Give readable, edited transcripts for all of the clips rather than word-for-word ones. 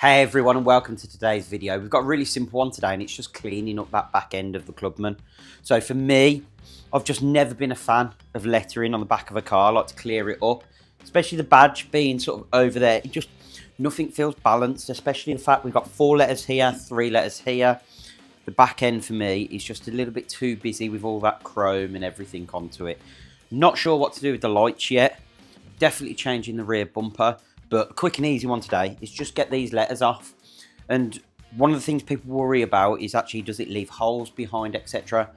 Hey everyone, and welcome to today's video. We've got a really simple one today, and it's just cleaning up that back end of the Clubman. So for me, I've just never been a fan of lettering on the back of a car. I like to clear it up, especially the badge being sort of over there. It just, nothing feels balanced, especially the fact we've got 4 letters here, 3 letters here. The back end for me is just a little bit too busy with all that chrome and everything onto it. Not sure what to do with the lights yet. Definitely changing the rear bumper. But a quick and easy one today is just get these letters off. And one of the things people worry about is actually, does it leave holes behind, etc.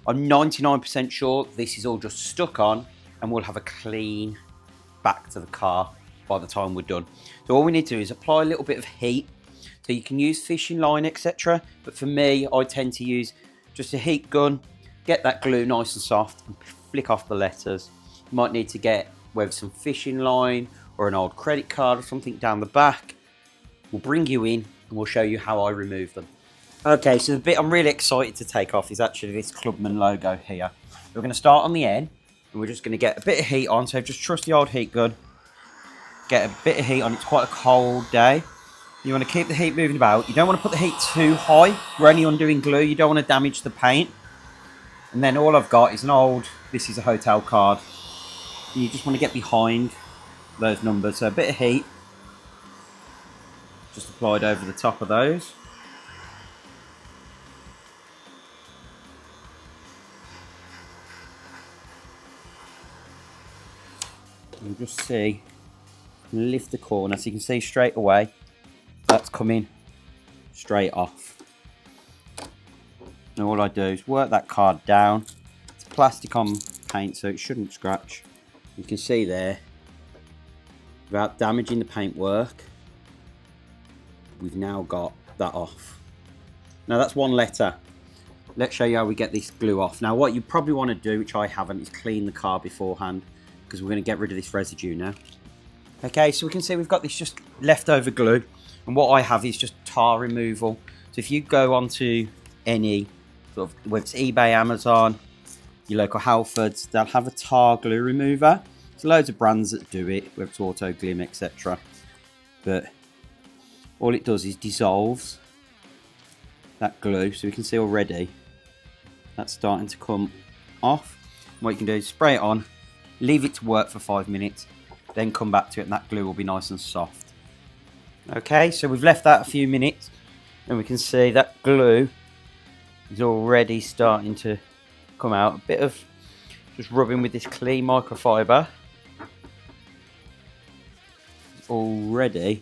I'm 99% sure this is all just stuck on and we'll have a clean back to the car by the time we're done. So all we need to do is apply a little bit of heat. So you can use fishing line, etc. But for me, I tend to use just a heat gun, get that glue nice and soft and flick off the letters. You might need to get whether some fishing line or an old credit card or something down the back. We'll bring you in and we'll show you how I remove them. Okay, so the bit I'm really excited to take off is actually this Clubman logo here. We're going to start on the end and we're just going to get a bit of heat on. So just trust the old heat gun. Get a bit of heat on. It's quite a cold day. You want to keep the heat moving about. You don't want to put the heat too high. We're only undoing glue. You don't want to damage the paint. And then all I've got is an old, this is a hotel card. And you just want to get behind those numbers. So a bit of heat just applied over the top of those. You'll just see, lift the corner so you can see straight away that's coming straight off. And all I do is work that card down. It's plastic on paint so it shouldn't scratch. You can see there, without damaging the paintwork, we've now got that off. Now that's one letter. Let's show you how we get this glue off. Now what you probably want to do, which I haven't, is clean the car beforehand, because we're going to get rid of this residue now. Okay, so we can see we've got this just leftover glue, and what I have is just tar removal. So if you go onto any sort of, whether it's eBay, Amazon, your local Halfords, they'll have a tar glue remover. There's loads of brands that do it, whether it's Auto Glim, etc. But all it does is dissolves that glue. So we can see already that's starting to come off. What you can do is spray it on, leave it to work for 5 minutes, then come back to it and that glue will be nice and soft. Okay, so we've left that a few minutes and we can see that glue is already starting to come out. A bit of just rubbing with this clean microfiber. Already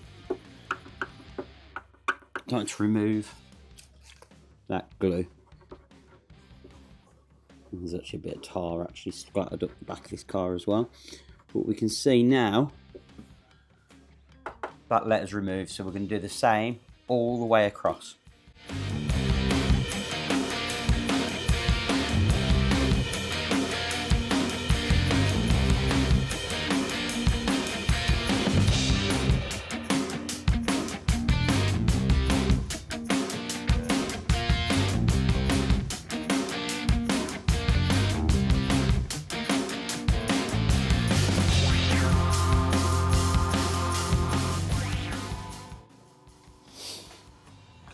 starting to remove that glue. There's actually a bit of tar actually splattered up the back of this car as well. But we can see now that letter's removed, so we're going to do the same all the way across.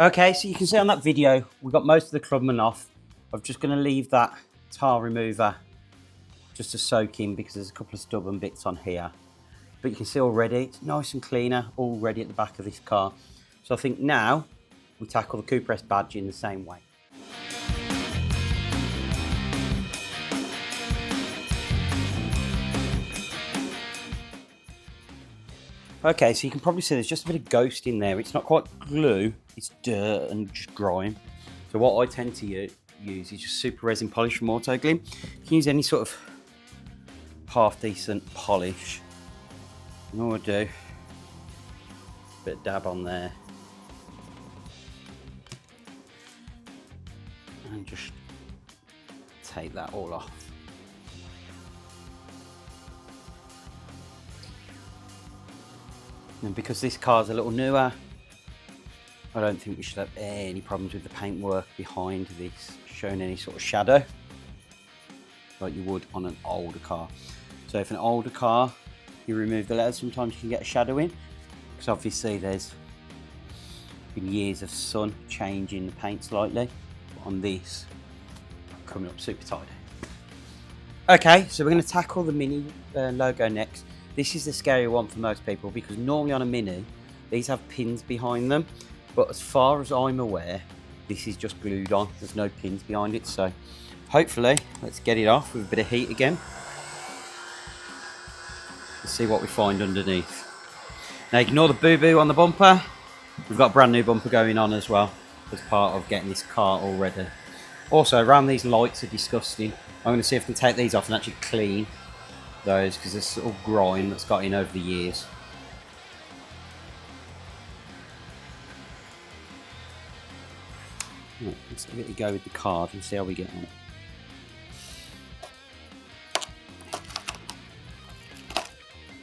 Okay, so you can see on that video, we got most of the Clubman off. I'm just going to leave that tar remover just to soak in because there's a couple of stubborn bits on here. But you can see already, it's nice and cleaner already at the back of this car. So I think now we tackle the Cooper S badge in the same way. Okay, so you can probably see there's just a bit of ghost in there. It's not quite glue, it's dirt and just grime. So what I tend to use is just super resin polish from Auto Glim. You can use any sort of half decent polish. And all I do, a bit of dab on there. And just take that all off. And because this car's a little newer, I don't think we should have any problems with the paintwork behind this showing any sort of shadow like you would on an older car. So if an older car, you remove the letters, sometimes you can get a shadow in, because obviously there's been years of sun changing the paint slightly. But on this, coming up super tidy. Okay, so we're going to tackle the Mini logo next. This is the scary one for most people because normally on a Mini, these have pins behind them. But as far as I'm aware, this is just glued on. There's no pins behind it. So hopefully, let's get it off with a bit of heat again. Let's see what we find underneath. Now ignore the boo-boo on the bumper. We've got a brand new bumper going on as well as part of getting this car all ready. Also, around these lights are disgusting. I'm going to see if I can take these off and actually clean those because there's sort of grime that's got in over the years. Right, let's give it a go with the card and see how we get on.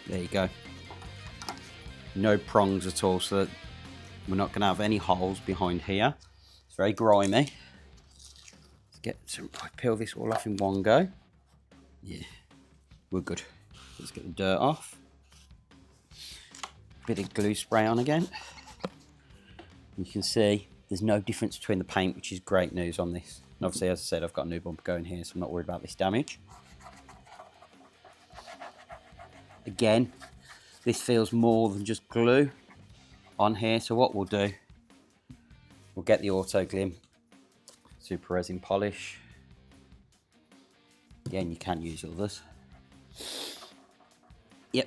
There you go. No prongs at all, so that we're not going to have any holes behind here. It's very grimy. Peel this all off in one go. Yeah, we're good. Let's get the dirt off. Bit of glue spray on again. You can see there's no difference between the paint, which is great news on this. And obviously, as I said, I've got a new bumper going here, so I'm not worried about this damage. Again, this feels more than just glue on here. So what we'll do, we'll get the Auto Glim Super Resin Polish. Again, you can use others. Yep.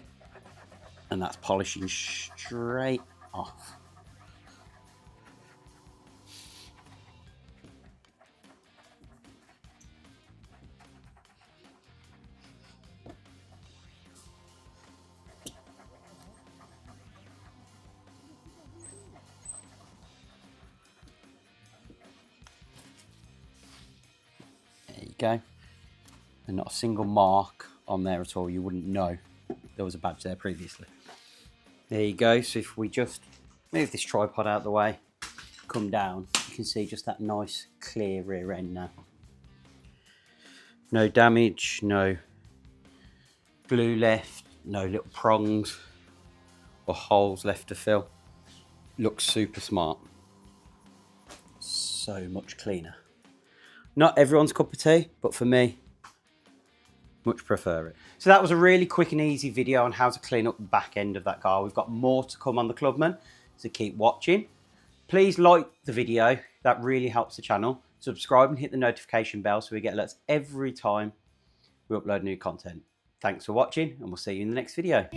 And that's polishing straight off. There you go. And not a single mark on there at all. You wouldn't know there was a badge there previously. There you go. So if we just move this tripod out of the way, come down, you can see just that nice clear rear end now. No damage, no glue left, no little prongs or holes left to fill. Looks super smart. So much cleaner. Not everyone's cup of tea, but for me, much prefer it. So that was a really quick and easy video on how to clean up the back end of that car. We've got more to come on the Clubman, so keep watching. Please like the video, that really helps the channel. Subscribe and hit the notification bell so we get alerts every time we upload new content. Thanks for watching and we'll see you in the next video.